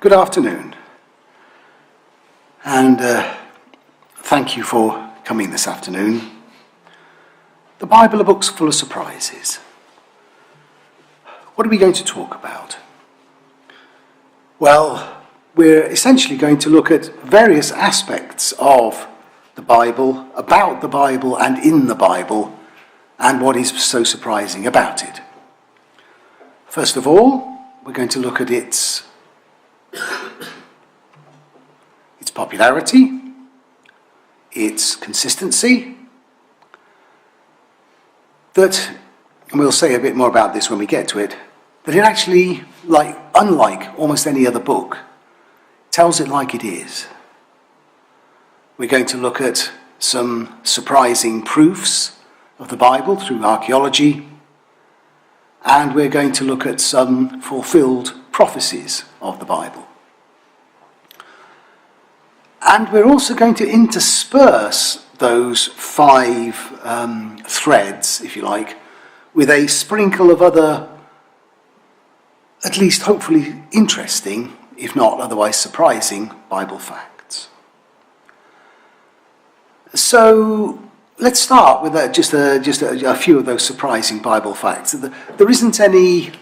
Good afternoon, and thank you for coming this afternoon. The Bible, a book's full of surprises. What are we going to talk about? Well, we're essentially going to look at various aspects of the Bible, about the Bible and in the Bible, and what is so surprising about it. First of all, we're going to look at its popularity, its consistency, and we'll say a bit more about this when we get to it, that it actually, unlike almost any other book, tells it like it is. We're going to look at some surprising proofs of the Bible through archaeology, and we're going to look at some fulfilled prophecies of the Bible. And we're also going to intersperse those five threads, if you like, with a sprinkle of other, at least hopefully interesting, if not otherwise surprising, Bible facts. So let's start with just a few of those surprising Bible facts. There isn't any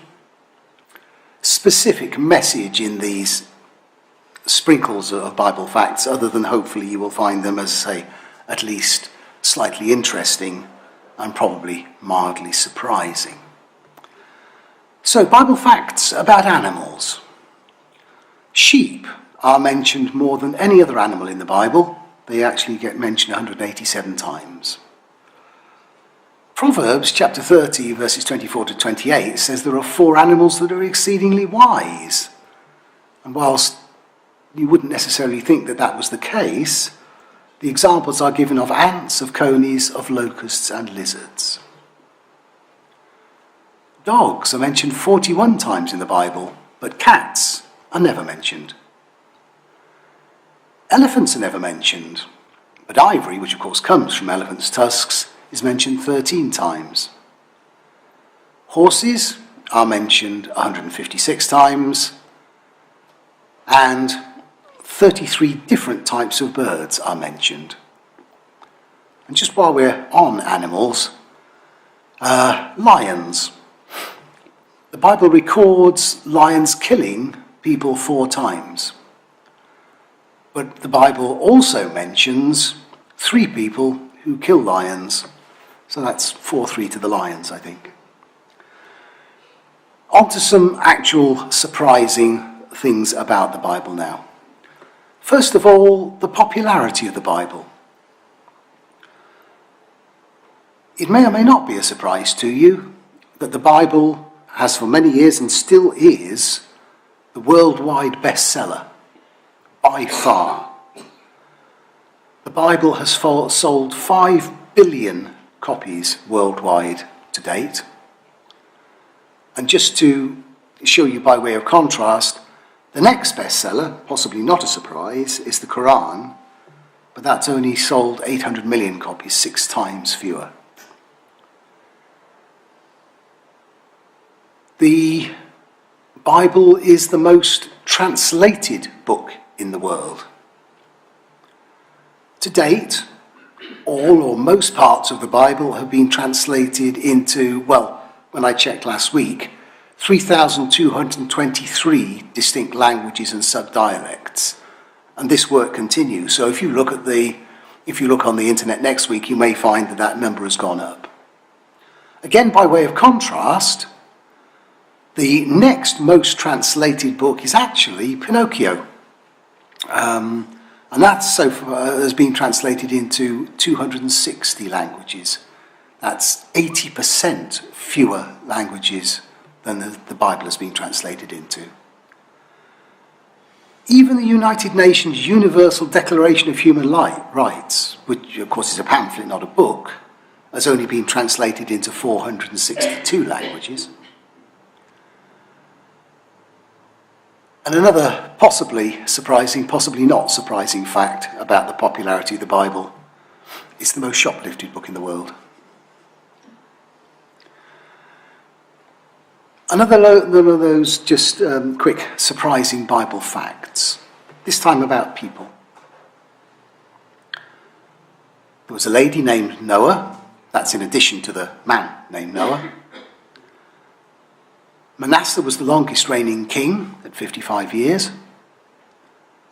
specific message in these sprinkles of Bible facts, other than hopefully you will find them, as I say, at least slightly interesting and probably mildly surprising. So, Bible facts about animals. Sheep are mentioned more than any other animal in the Bible. They actually get mentioned 187 times. Proverbs chapter 30, verses 24 to 28 says there are 4 animals that are exceedingly wise. And whilst you wouldn't necessarily think that that was the case, the examples are given of ants, of conies, of locusts and lizards. Dogs are mentioned 41 times in the Bible, but cats are never mentioned. Elephants are never mentioned, but ivory, which of course comes from elephants' tusks, is mentioned 13 times. Horses are mentioned 156 times, and 33 different types of birds are mentioned. And just while we're on animals, lions. The Bible records lions killing people 4 times. But the Bible also mentions 3 people who kill lions. So that's 4-3 to the lions, I think. On to some actual surprising things about the Bible now. First of all, the popularity of the Bible. It may or may not be a surprise to you that the Bible has for many years and still is the worldwide bestseller, by far. The Bible has sold 5 billion copies worldwide to date. And just to show you by way of contrast, the next bestseller, possibly not a surprise, is the Quran, but that's only sold 800 million copies, 6 times fewer. The Bible is the most translated book in the world. To date, all or most parts of the Bible have been translated into, well, when I checked last week, 3,223 distinct languages and subdialects, and this work continues. So if you look on the internet next week, you may find that number has gone up. Again, by way of contrast, the next most translated book is actually Pinocchio, and that so far has been translated into 260 languages. That's 80% fewer languages than the Bible has been translated into. Even the United Nations Universal Declaration of Human Rights, which of course is a pamphlet, not a book, has only been translated into 462 languages. And another possibly surprising, possibly not surprising fact about the popularity of the Bible, it's the most shoplifted book in the world. Another one of those just quick, surprising Bible facts, this time about people. There was a lady named Noah, that's in addition to the man named Noah. Manasseh was the longest reigning king at 55 years.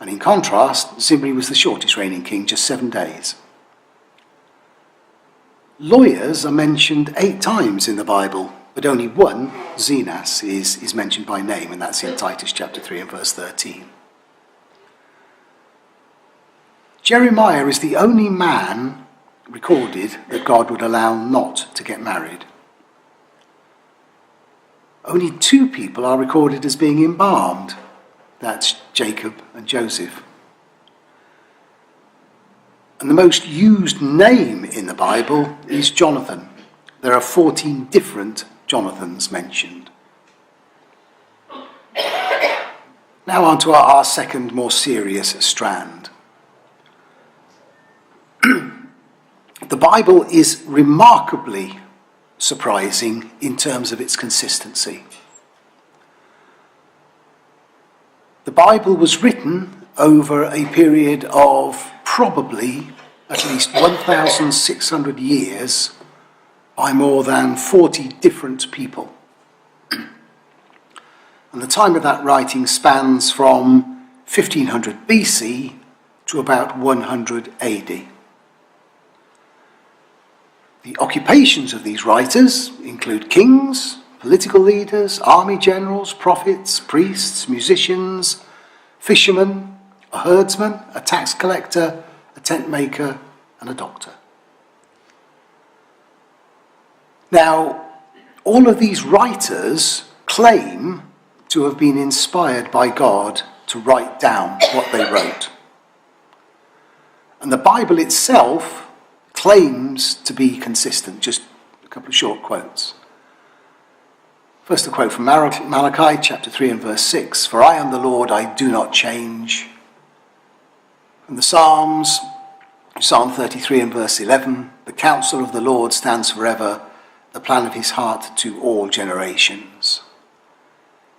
And in contrast, Zimri was the shortest reigning king, just 7 days. Lawyers are mentioned 8 times in the Bible, but only one, Zenas, is mentioned by name, and that's in Titus chapter 3 and verse 13. Jeremiah is the only man recorded that God would allow not to get married. Only 2 people are recorded as being embalmed. That's Jacob and Joseph. And the most used name in the Bible is Jonathan. There are 14 different Jonathans mentioned. Now on to our second, more serious strand. The Bible is remarkably surprising in terms of its consistency. The Bible was written over a period of probably at least 1,600 years by more than 40 different people. And the time of that writing spans from 1500 BC to about 100 AD. The occupations of these writers include kings, political leaders, army generals, prophets, priests, musicians, fishermen, a herdsman, a tax collector, a tent maker, and a doctor. Now, all of these writers claim to have been inspired by God to write down what they wrote. And the Bible itself claims to be consistent. Just a couple of short quotes. First, a quote from Malachi chapter 3 and verse 6. For I am the Lord, I do not change. From the Psalms, Psalm 33 and verse 11. The counsel of the Lord stands forever, the plan of his heart to all generations.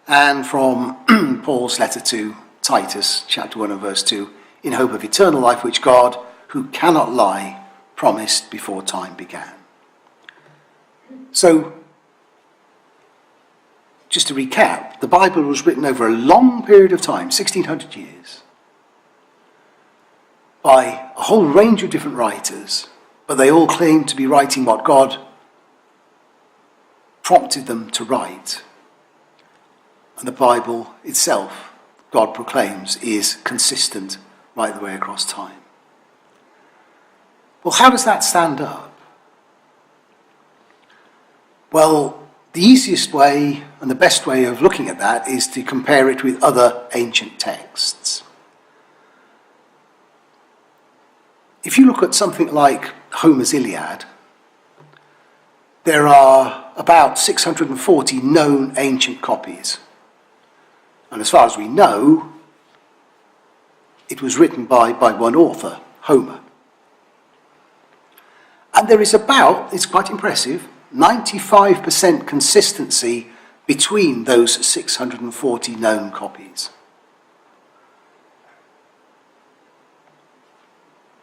And from Paul's letter to Titus chapter 1 and verse 2. In hope of eternal life, which God, who cannot lie, promised before time began. So, just to recap, the Bible was written over a long period of time, 1600 years, by a whole range of different writers, but they all claim to be writing what God prompted them to write. And the Bible itself, God proclaims, is consistent right the way across time. Well, how does that stand up? Well, the easiest way and the best way of looking at that is to compare it with other ancient texts. If you look at something like Homer's Iliad, there are about 640 known ancient copies. And as far as we know, it was written by one author, Homer. And there is about, it's quite impressive, 95% consistency between those 640 known copies.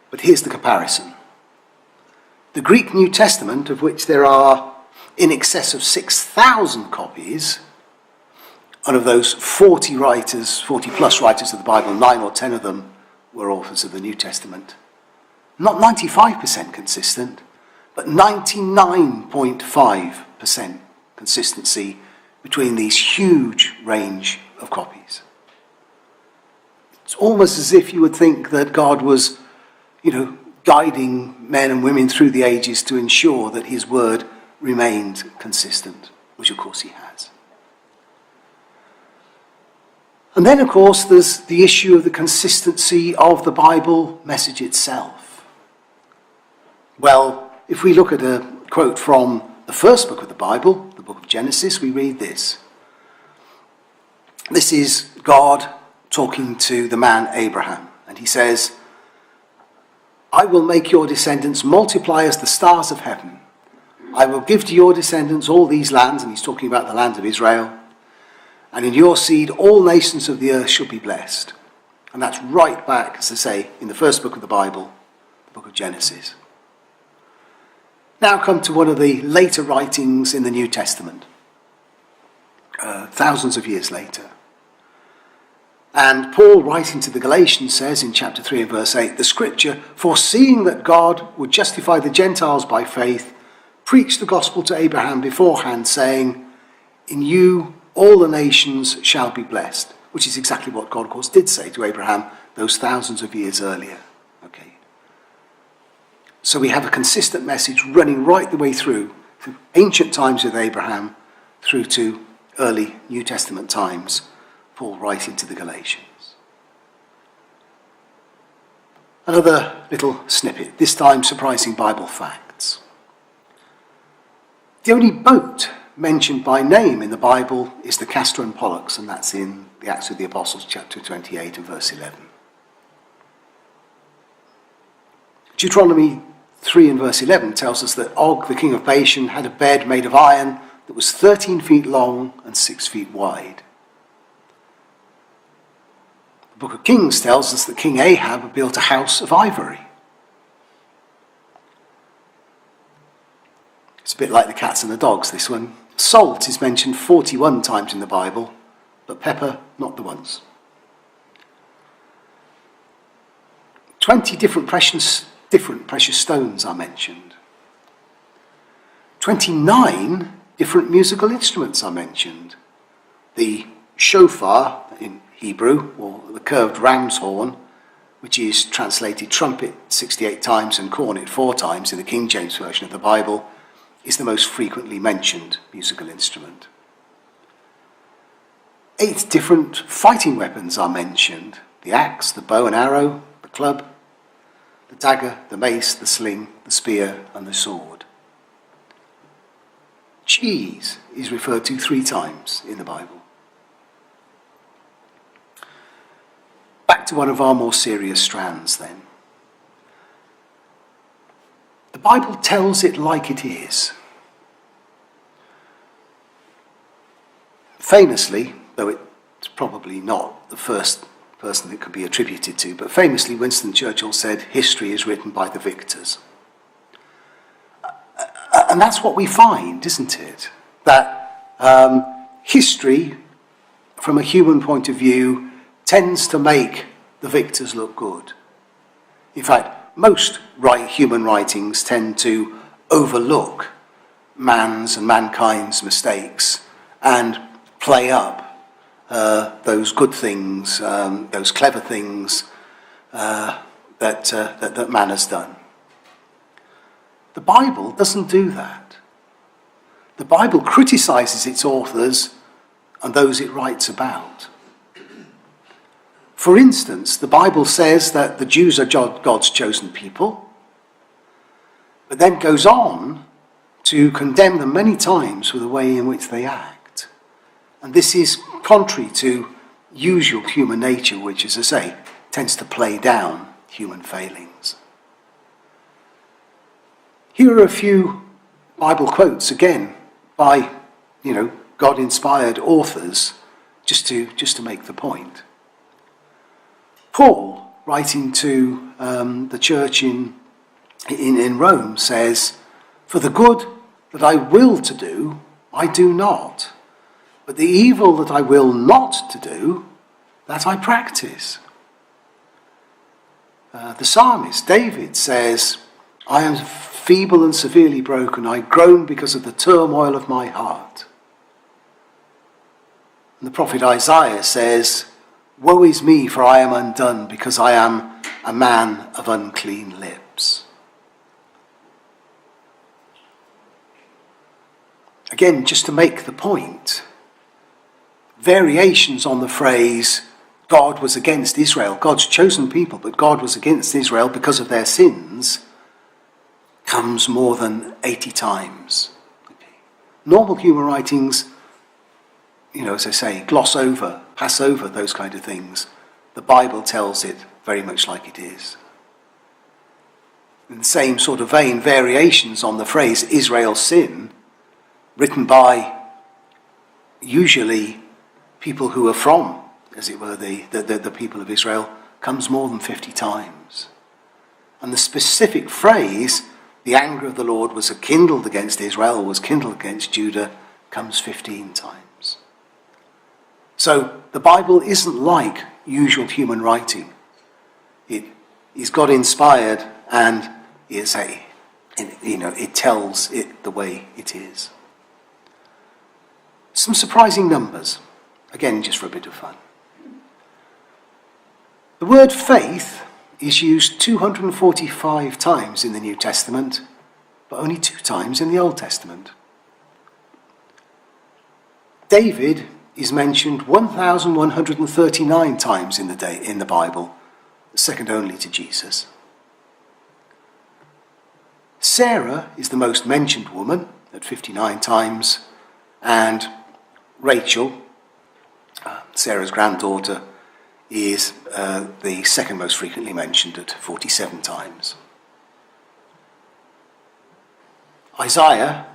But here's the comparison. The Greek New Testament, of which there are in excess of 6,000 copies, and of those 40 writers, 40 plus writers of the Bible, 9 or 10 of them were authors of the New Testament. Not 95% consistent, but 99.5% consistency between these huge range of copies. It's almost as if you would think that God was, guiding men and women through the ages to ensure that his word remained consistent, which of course he has. And then, of course, there's the issue of the consistency of the Bible message itself. Well, if we look at a quote from the first book of the Bible, the book of Genesis, we read this. This is God talking to the man Abraham, and he says, I will make your descendants multiply as the stars of heaven, I will give to your descendants all these lands, and he's talking about the land of Israel, and in your seed all nations of the earth shall be blessed. And that's right back, as I say, in the first book of the Bible, the book of Genesis. Now come to one of the later writings in the New Testament, thousands of years later. And Paul, writing to the Galatians, says in chapter 3 and verse 8, the scripture, foreseeing that God would justify the Gentiles by faith, preached the gospel to Abraham beforehand, saying, in you all the nations shall be blessed, which is exactly what God, of course, did say to Abraham those thousands of years earlier. Okay. So we have a consistent message running right the way through ancient times with Abraham through to early New Testament times, Paul writing to the Galatians. Another little snippet, this time surprising Bible facts. The only boat mentioned by name in the Bible is the Castor and Pollux, and that's in the Acts of the Apostles, chapter 28 and verse 11. Deuteronomy 3 and verse 11 tells us that Og, the king of Bashan, had a bed made of iron that was 13 feet long and 6 feet wide. The book of Kings tells us that King Ahab built a house of ivory. It's a bit like the cats and the dogs, this one. Salt is mentioned 41 times in the Bible, but pepper, not the once. 20 different precious stones are mentioned. 29 different musical instruments are mentioned. The shofar in Hebrew, or the curved ram's horn, which is translated trumpet 68 times and cornet 4 times in the King James Version of the Bible, is the most frequently mentioned musical instrument. 8 different fighting weapons are mentioned: the axe, the bow and arrow, the club, the dagger, the mace, the sling, the spear, and the sword. Cheese is referred to 3 times in the Bible. Back to one of our more serious strands then. The Bible tells it like it is. Famously, though it's probably not the first person it could be attributed to, but famously Winston Churchill said, history is written by the victors. And that's what we find, isn't it? That history, from a human point of view, tends to make the victors look good. In fact, most human writings tend to overlook man's and mankind's mistakes and play up those good things, those clever things that man has done. The Bible doesn't do that. The Bible criticizes its authors and those it writes about. For instance, the Bible says that the Jews are God's chosen people, but then goes on to condemn them many times for the way in which they act. And this is contrary to usual human nature, which, as I say, tends to play down human failings. Here are a few Bible quotes, again, by, God-inspired authors, just to make the point. Paul, writing to the church in Rome, says, "For the good that I will to do, I do not, but the evil that I will not to do, that I practice." The psalmist, David, says, "I am feeble and severely broken. I groan because of the turmoil of my heart." And the prophet Isaiah says, "Woe is me, for I am undone, because I am a man of unclean lips." Again, just to make the point, variations on the phrase, God was against Israel, God's chosen people, but God was against Israel because of their sins, comes more than 80 times. Okay. Normal human writings, as I say, gloss over, pass over those kind of things. The Bible tells it very much like it is. In the same sort of vein, variations on the phrase Israel's sin, written by usually people who are from, as it were, the people of Israel, comes more than 50 times. And the specific phrase, the anger of the Lord was kindled against Israel, or was kindled against Judah, comes 15 times. So the Bible isn't like usual human writing. It is God-inspired and it tells it the way it is. Some surprising numbers, again, just for a bit of fun. The word faith is used 245 times in the New Testament, but only 2 times in the Old Testament. David is mentioned 1,139 times in the Bible, second only to Jesus. Sarah is the most mentioned woman at 59 times, and Rachel, Sarah's granddaughter, is the second most frequently mentioned at 47 times. Isaiah,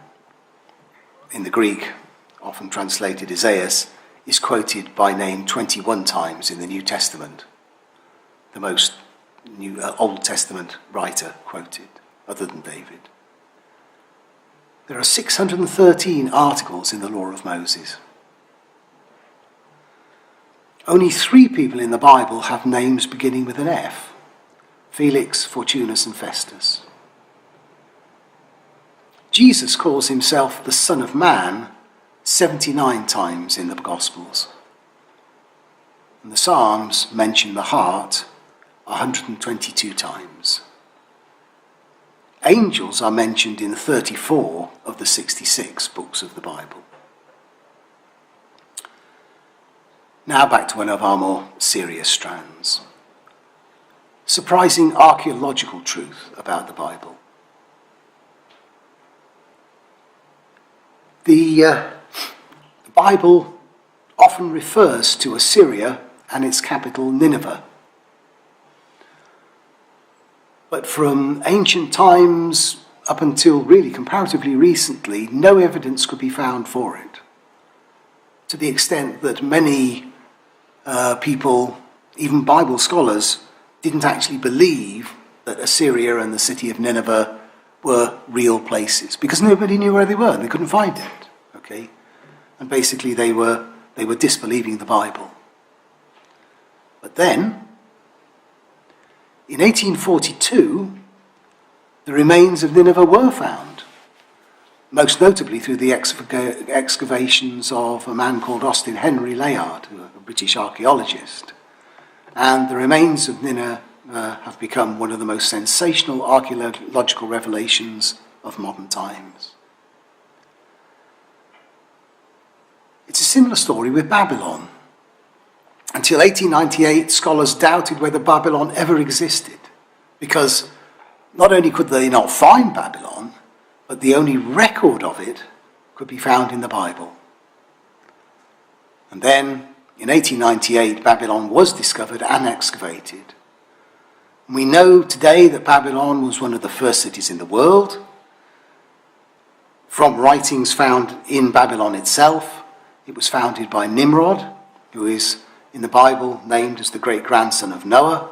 in the Greek, often translated Isaias, is quoted by name 21 times in the New Testament, the most Old Testament writer quoted, other than David. There are 613 articles in the Law of Moses. Only 3 people in the Bible have names beginning with an F: Felix, Fortunus, and Festus. Jesus calls himself the Son of Man 79 times in the Gospels. And the Psalms mention the heart 122 times. Angels are mentioned in 34 of the 66 books of the Bible. Now back to one of our more serious strands. Surprising archaeological truth about the Bible. The Bible often refers to Assyria and its capital Nineveh. But from ancient times up until really comparatively recently, no evidence could be found for it. To the extent that many people, even Bible scholars, didn't actually believe that Assyria and the city of Nineveh were real places, because nobody knew where they were. They couldn't find it. Okay, and basically they were disbelieving the Bible. But then, in 1842, the remains of Nineveh were found, most notably through the excavations of a man called Austin Henry Layard, a British archaeologist. And the remains of Nineveh have become one of the most sensational archaeological revelations of modern times. It's a similar story with Babylon. Until 1898, scholars doubted whether Babylon ever existed, because not only could they not find Babylon, but the only record of it could be found in the Bible. And then, in 1898, Babylon was discovered and excavated. We know today that Babylon was one of the first cities in the world. From writings found in Babylon itself, it was founded by Nimrod, who is in the Bible named as the great-grandson of Noah.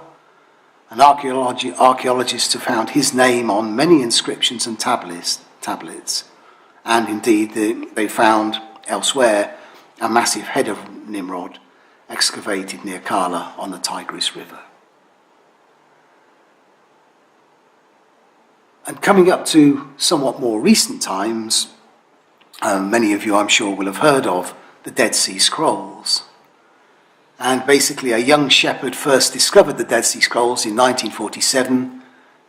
And archaeologists have found his name on many inscriptions and tablets. And indeed, they found elsewhere a massive head of Nimrod excavated near Kala on the Tigris River. And coming up to somewhat more recent times, many of you, I'm sure, will have heard of the Dead Sea Scrolls. And basically, a young shepherd first discovered the Dead Sea Scrolls in 1947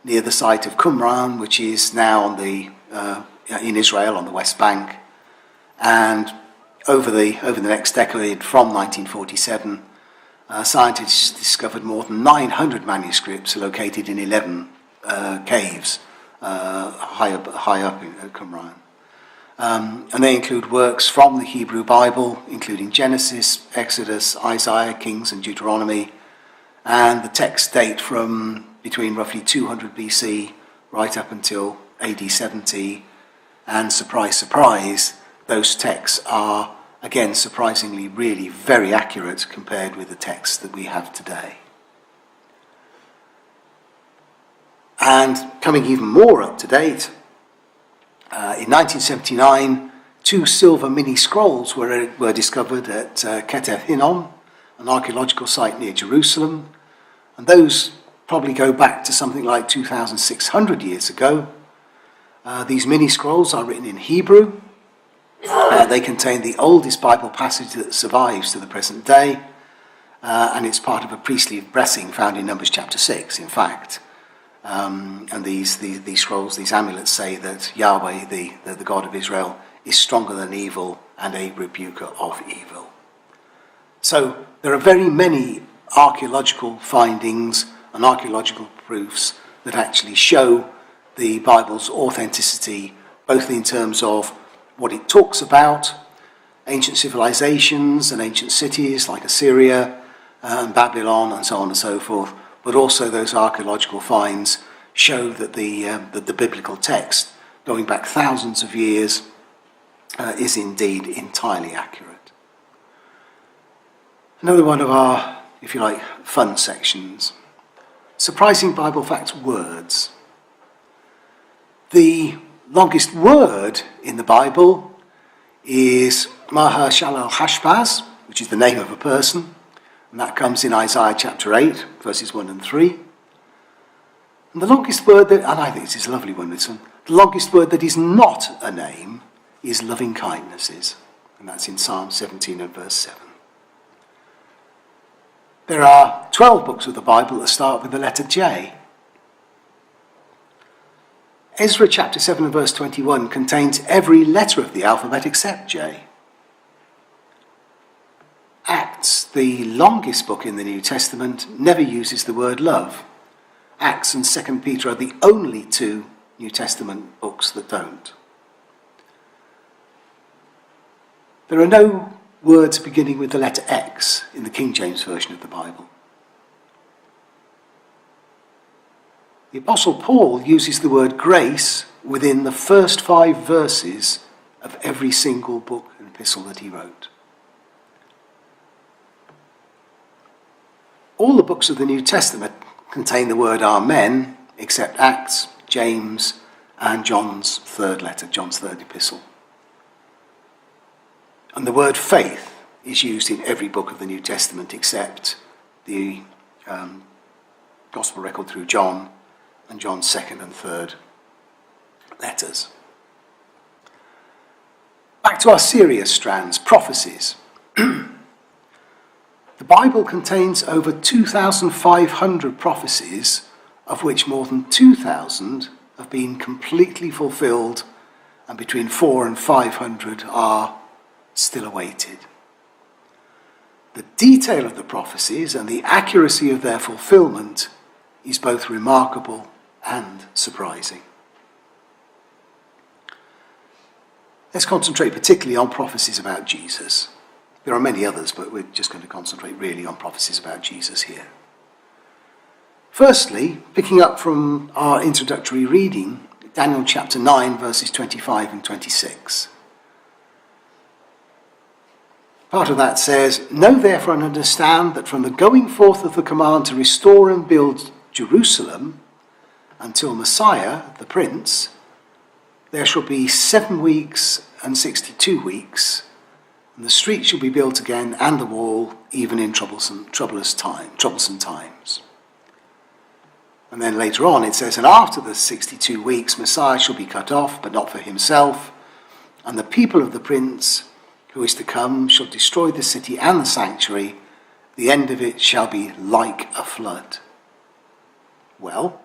near the site of Qumran, which is now in Israel on the West Bank. And over the next decade, from 1947, scientists discovered more than 900 manuscripts located in 11 caves high up in Qumran. And they include works from the Hebrew Bible, including Genesis, Exodus, Isaiah, Kings, and Deuteronomy. And the texts date from between roughly 200 BC right up until AD 70, and surprise, surprise, those texts are, again, surprisingly really very accurate compared with the texts that we have today. And coming even more up to date, in 1979, 2 silver mini scrolls were discovered at Ketef Hinnom, an archaeological site near Jerusalem, and those probably go back to something like 2,600 years ago. These mini scrolls are written in Hebrew. They contain the oldest Bible passage that survives to the present day, and it's part of a priestly blessing found in Numbers chapter 6, in fact. And these scrolls, these amulets, say that Yahweh, the God of Israel, is stronger than evil and a rebuker of evil. So there are very many archaeological findings and archaeological proofs that actually show the Bible's authenticity, both in terms of what it talks about, ancient civilizations and ancient cities like Assyria and Babylon and so on and so forth, but also those archaeological finds show that the biblical text, going back thousands of years, is indeed entirely accurate. Another one of our, if you like, fun sections. Surprising Bible facts words. The longest word in the Bible is Maher-shalal-Hashbaz, which is the name of a person, and that comes in Isaiah chapter 8, verses 1 and 3. And the longest word and I think this is a lovely one, this one, the longest word that is not a name is loving kindnesses, and that's in Psalm 17 and verse 7. There are 12 books of the Bible that start with the letter J. Ezra chapter 7 and verse 21 contains every letter of the alphabet except J. Acts, the longest book in the New Testament, never uses the word love. Acts and 2 Peter are the only 2 New Testament books that don't. There are no words beginning with the letter X in the King James Version of the Bible. The Apostle Paul uses the word grace within the first 5 verses of every single book and epistle that he wrote. All the books of the New Testament contain the word Amen, except Acts, James, and John's third letter, John's third epistle. And the word faith is used in every book of the New Testament except the Gospel record through John and John's second and third letters. Back to our serious strands, prophecies. The Bible contains over 2,500 prophecies, of which more than 2,000 have been completely fulfilled, and between 400 and 500 are still awaited. The detail of the prophecies and the accuracy of their fulfillment is both remarkable and surprising. Let's concentrate particularly on prophecies about Jesus. There are many others, but we're just going to concentrate really on prophecies about Jesus here. Firstly, picking up from our introductory reading, Daniel chapter 9, verses 25 and 26. Part of that says, "Know therefore and understand that from the going forth of the command to restore and build Jerusalem until Messiah, the Prince, there shall be 7 weeks and 62 weeks, and the street shall be built again, and the wall, even in troublesome times." And then later on it says, "And after the 62 weeks, Messiah shall be cut off, but not for himself, and the people of the Prince who is to come shall destroy the city and the sanctuary. The end of it shall be like a flood." Well,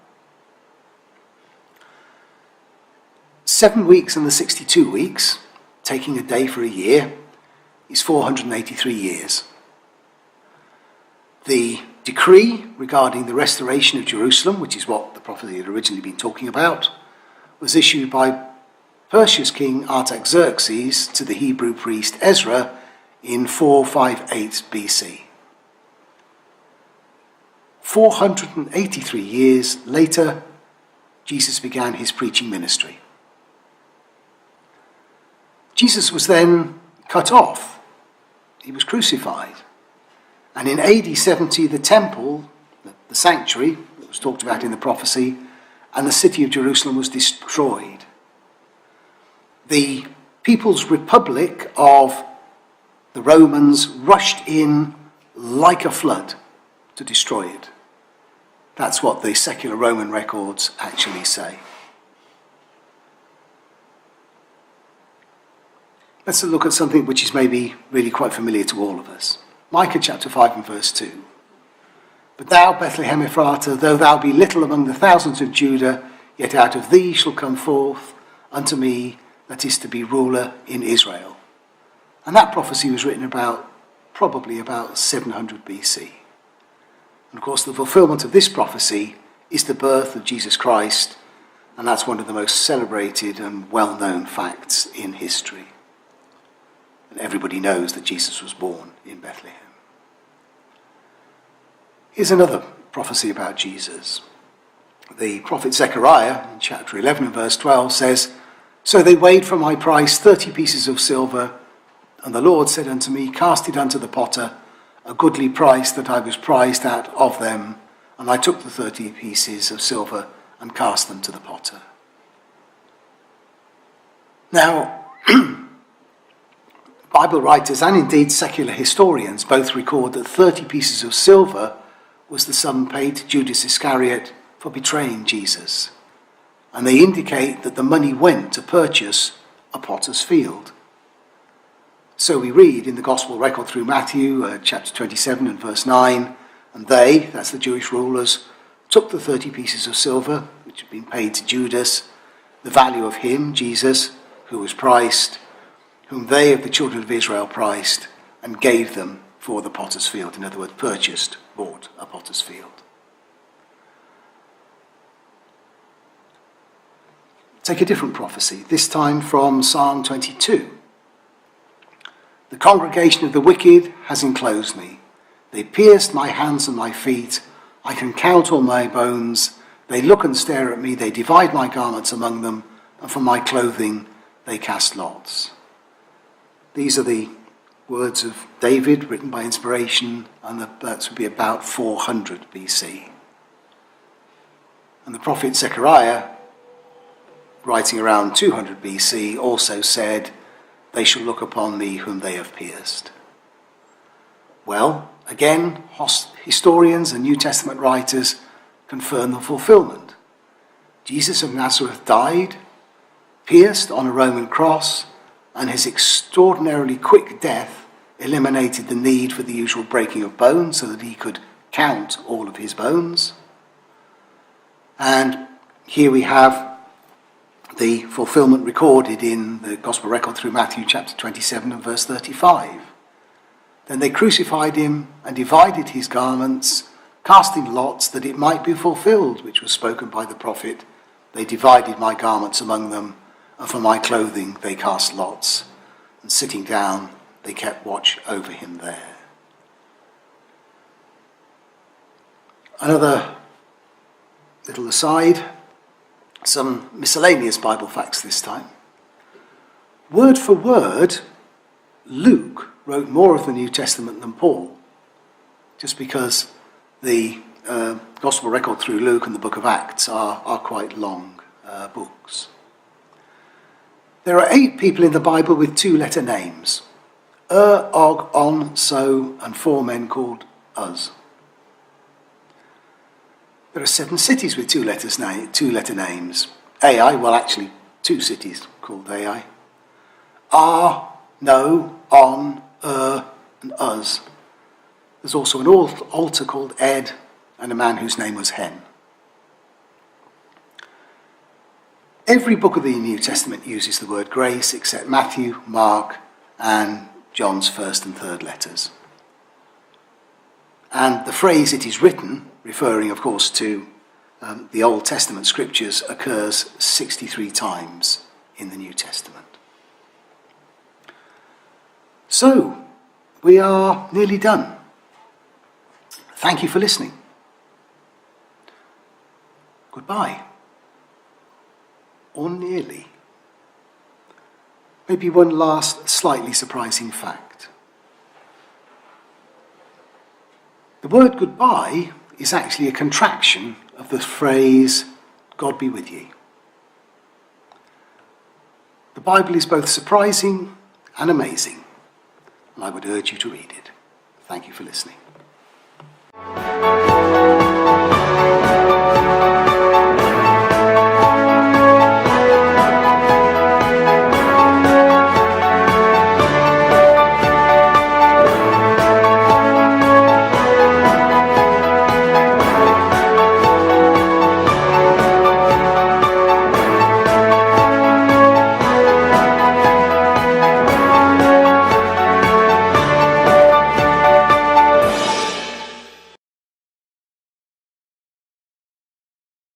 7 weeks and the 62 weeks, taking a day for a year, is 483 years. The decree regarding the restoration of Jerusalem, which is what the prophecy had originally been talking about, was issued by Persia's king Artaxerxes to the Hebrew priest Ezra in 458 BC. 483 years later, Jesus began his preaching ministry. Jesus was then cut off. He was crucified. And in AD 70, the temple, the sanctuary that was talked about in the prophecy, and the city of Jerusalem was destroyed. The People's Republic of the Romans rushed in like a flood to destroy it. That's what the secular Roman records actually say. Let's look at something which is maybe really quite familiar to all of us. Micah chapter 5 and verse 2. But thou, Bethlehem Ephratah, though thou be little among the thousands of Judah, yet out of thee shall come forth unto me that is to be ruler in Israel. And that prophecy was written probably about 700 BC. And of course the fulfillment of this prophecy is the birth of Jesus Christ, and that's one of the most celebrated and well-known facts in history. And everybody knows that Jesus was born in Bethlehem. Here's another prophecy about Jesus. The prophet Zechariah, in chapter 11 and verse 12, says, So they weighed for my price 30 pieces of silver, and the Lord said unto me, Cast it unto the potter, a goodly price that I was prized at of them. And I took the 30 pieces of silver and cast them to the potter. Now, Bible writers and indeed secular historians both record that 30 pieces of silver was the sum paid to Judas Iscariot for betraying Jesus. And they indicate that the money went to purchase a potter's field. So we read in the gospel record through Matthew, chapter 27 and verse 9, and they, that's the Jewish rulers, took the 30 pieces of silver, which had been paid to Judas, the value of him, Jesus, who was priced, whom they of the children of Israel priced, and gave them for the potter's field. In other words, bought a potter's field. Take a different prophecy, this time from Psalm 22. The congregation of the wicked has enclosed me. They pierced my hands and my feet. I can count all my bones. They look and stare at me. They divide my garments among them, and for my clothing they cast lots. These are the words of David, written by inspiration, and that would be about 400 BC. And the prophet Zechariah, writing around 200 BC, also said, They shall look upon me whom they have pierced. Well, again, historians and New Testament writers confirm the fulfillment. Jesus of Nazareth died, pierced on a Roman cross, and his extraordinarily quick death eliminated the need for the usual breaking of bones so that he could count all of his bones. And here we have the fulfillment recorded in the gospel record through Matthew chapter 27 and verse 35. Then they crucified him and divided his garments, casting lots that it might be fulfilled, which was spoken by the prophet. They divided my garments among them, and for my clothing they cast lots. And sitting down, they kept watch over him there. Another little aside, some miscellaneous Bible facts this time. Word for word, Luke wrote more of the New Testament than Paul, just because the gospel record through Luke and the book of Acts are quite long books. There are 8 people in the Bible with 2-letter names. Og, On, So, and 4 men called Uz. There are 7 cities with 2-letter names. Ai, well actually 2 cities called Ai. No, On, and Uz. There's also an altar called Ed, and a man whose name was Hen. Every book of the New Testament uses the word grace except Matthew, Mark, and John's first and third letters. And the phrase "it is written," referring of course to the Old Testament scriptures, occurs 63 times in the New Testament. So, we are nearly done. Thank you for listening. Goodbye. or nearly. Maybe one last slightly surprising fact. The word goodbye is actually a contraction of the phrase, God be with ye. The Bible is both surprising and amazing, and I would urge you to read it. Thank you for listening.